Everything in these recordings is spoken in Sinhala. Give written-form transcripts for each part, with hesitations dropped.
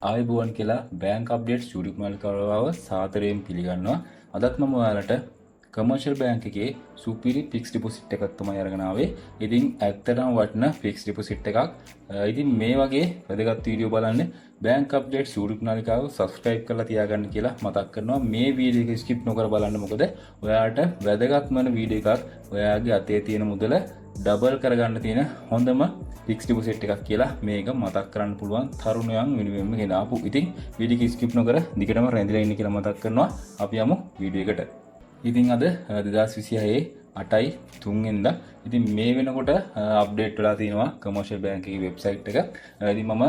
ආයුබෝවන් කියලා බෑන්ක් අප්ඩේට්ස් YouTube මාලිකාව සාදරයෙන් පිළිගන්නවා. අදත් මම ඔයාලට කමර්ෂල් බෑන්ක් එකේ සුපිරි ෆික්ස් ඩිපොසිට් එකක් තමයි අරගෙන ආවේ. ඉතින් ඇත්තටම වටින ෆික්ස් ඩිපොසිට් එකක්. ඉතින් මේ වගේ වැදගත් වීඩියෝ බලන්න බෑන්ක් අප්ඩේට්ස් YouTube මාලිකාව subscribe කරලා තියාගන්න කියලා මතක් කරනවා. මේ වීඩියෝ එක skip නොකර බලන්න. මොකද ඔයාලට වැදගත්ම වීඩියෝ එකක් ඔයාගේ අතේ තියෙන මුදල ඩබල් කරගන්න තියෙන හොඳම ෆික්ස් ඩිපොසිට් එකක් කියලා මේක මතක් කරන්න පුළුවන් තරුණයන් වෙනුවෙන්ම ගෙනාපු. ඉතින් වීඩියෝ එක ස්කිප් නොකර දිගටම රැඳිලා ඉන්න කියලා මතක් කරනවා. අපි යමු වීඩියෝ එකට. ඉතින් අද 2026 8යි 3 වෙනිදා. ඉතින් මේ වෙනකොට අප්ඩේට් වෙලා තියෙනවා කමර්ෂල් බැංක් එකේ වෙබ්සයිට් එක. ඉතින් මම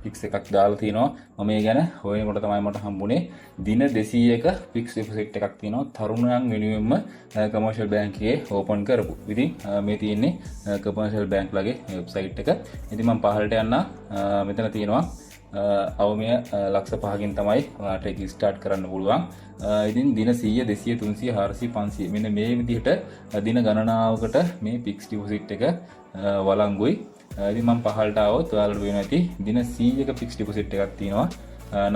ෆික්ස් එකක් දාලා තියෙනවා. මම ඒ ගැන හොයනකොට තමයි මට හම්බුනේ දින 200ක ෆික්ස් ඩිපොසිට් එකක් තියෙනවා තරුණයන් වෙනුවෙන්ම කමර්ෂල් බැංක් එකේ ඕපන් කරපු. ඉතින් මේ තියෙන්නේ කමර්ෂල් බැංක් ලගේ වෙබ්සයිට් එක. ඉතින් මම පහළට යන්න මෙතන තියෙනවා අවමය ලක්ෂ 5කින් තමයි ඔයාලට ඒක ස්ටාර්ට් කරන්න පුළුවන්. ඉතින් දින 100 200 300 400 500 මෙන්න මේ විදිහට දින ගණනාවකට මේ ෆික්ස් ඩිපොසිට් එක වළංගුයි. ඉතින් මම පහළට ආවොත් ඔයාලට වෙන ඇති දින 100ක ෆික්ස් ඩිපොසිට් එකක් තියෙනවා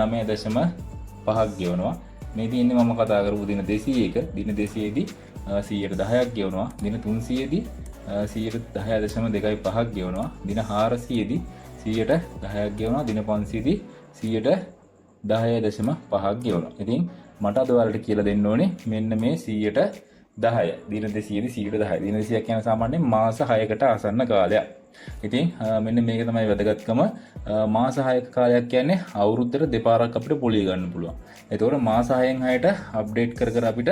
9.5ක් ගෙවනවා. මේ තියෙන්නේ මම කතා කරපු දින 200ක දින 200 දී 110ක් ගෙවනවා. දින 300 දී 110.25ක් ගෙවනවා. දින 400 දී 10ක් ගෙවනවා. දින 500 දී 10.5ක් ගෙවනවා. ඉතින් මට අද ඔයාලට කියලා දෙන්න ඕනේ මෙන්න මේ 10 දින 200 දී 10. දින 200ක් කියන සාමාන්‍යයෙන් මාස 6කට ආසන්න කාලයක්. ඉතින් මෙන්න මේක තමයි වැදගත්කම. මාස 6ක කාලයක් කියන්නේ අවුරුද්දට දෙපාරක් අපිට පොලිය ගන්න පුළුවන්. ඒතකොට මාස 6න් 6ට අප්ඩේට් කර කර අපිට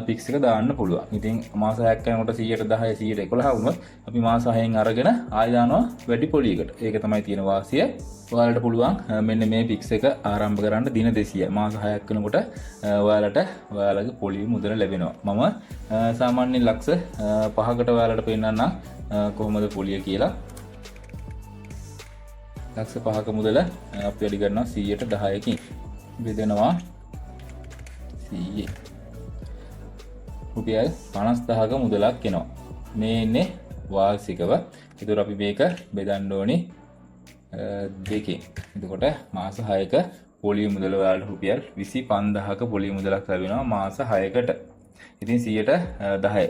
ෆික්ස් එක දාන්න පුළුවන්. ඉතින් මාස 6ක් යනකොට 110 111 වුණොත් අපි මාස 6න් අරගෙන ආය දානවා වැඩි පොලියකට. ඒක තමයි තියෙන වාසිය. ඔයාලට පුළුවන් මෙන්න මේ ෆික්ස් එක ආරම්භ කරන්න දින 200 මාස 6ක් වෙනකොට ඔයාලට ඔයාලගේ පොලිය මුදල ලැබෙනවා. මම සාමාන්‍යයෙන් ලක්ෂ 5කට ඔයාලට පෙන්නන්නම් කොහොමද පොලිය කියලා. ලක්ෂ 5ක මුදල අපි වැඩි කරනවා 110කින් බෙදෙනවා 100 රුපියල් 50000ක මුදලක් එනවා. මේ ඉන්නේ වාර්ෂිකව. ඒතර අපි මේක බෙදන්න ඕනේ දෙකෙන්. එතකොට මාස 6ක පොලිය මුදල ඔයාලට රුපියල් 25000ක පොලිය මුදලක් ලැබෙනවා මාස 6කට. ඉතින් 10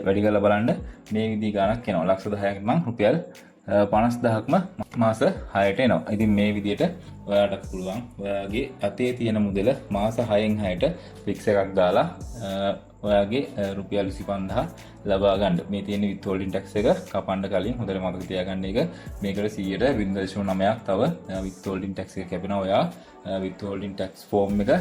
වැඩි කරලා බලන්න මේ විදිහ ගණක් එනවා. ලක්ෂ 10ක් නම් රුපියල් 50000ක්ම මාස 6ට එනවා. ඉතින් මේ විදිහට ඔයාලට පුළුවන් ඔයාගේ අතේ තියෙන මුදල මාස 6න් 6ට ෆික්ස් එකක් දාලා ඔයාගේ රුපියල් 25000 ලබා ගන්න. මේ තියෙන විත් හෝල්ඩින් ටැක්ස් එක කපන්න කලින් හොඳට මතක තියාගන්න එක. මේකට 100.09ක් තව විත් හෝල්ඩින් ටැක්ස් එක කැපෙනවා ඔයා විත් හෝල්ඩින් ටැක්ස් ෆෝම් එක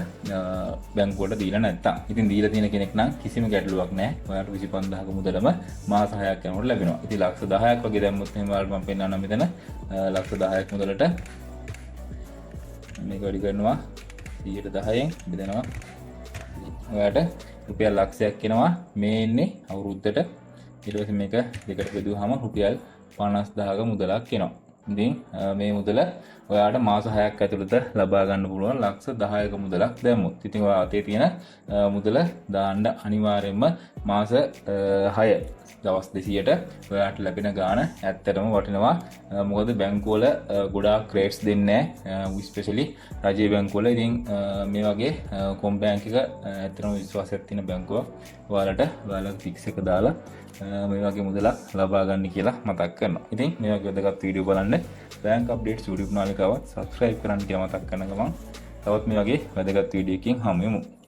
බැංකුවට දීලා නැත්තම්. ඉතින් දීලා තියෙන කෙනෙක් නම් කිසිම ගැටලුවක් නැහැ. ඔයාට 25000ක මුදලම මාස 6ක් යනකොට ලැබෙනවා. ඉතින් ලක්ෂ 10ක් වගේ දැම්මොත් එහෙම ඔයාලට මම පෙන්නන්නම් මෙතන ලක්ෂ 10ක් මුදලට මේක වැඩි කරනවා 110න් බෙදෙනවා. ඔයාට රුපියල් ලක්ෂයක් එනවා. මේ ඉන්නේ අවුරුද්දට. ඊට පස්සේ මේක දෙකට බෙදුවාම රුපියල් 50000ක මුදලක් එනවා. ඉතින් මේ මුදල ඔයාට මාස 6ක් ඇතුළත ලබා ගන්න පුළුවන් ලක්ෂ 10ක මුදලක් දැම්මොත්. ඉතින් ඔයා අතේ තියෙන මුදල දාන්න අනිවාර්යයෙන්ම මාස 6 දවස් 200ට ඔයාට ලැබෙන ගාණ ඇත්තටම වටිනවා. මොකද බැංකුවල ගොඩාක් රේට්ස් දෙන්නේ නැහැ. ස්පෙෂලි රජයේ බැංකුවල. ඉතින් මේ වගේ කොම් බැංක් එක ඇත්තටම විශ්වාසයක් තියෙන බැංකුවක් ඔයාලගේ ෆික්ස් එක දාලා මේ වගේ මුදලක් ලබා ගන්න කියලා මතක් කරනවා. ඉතින් මේ වගේ වැදගත් වීඩියෝ බලන්න බැංක් අප්ඩේට්ස් YouTube නාලිකාවත් subscribe කරන්න කියලා මතක් කරන ගමන් තවත් මේ වගේ වැදගත් වීඩියෝ එකකින් හමු වෙමු.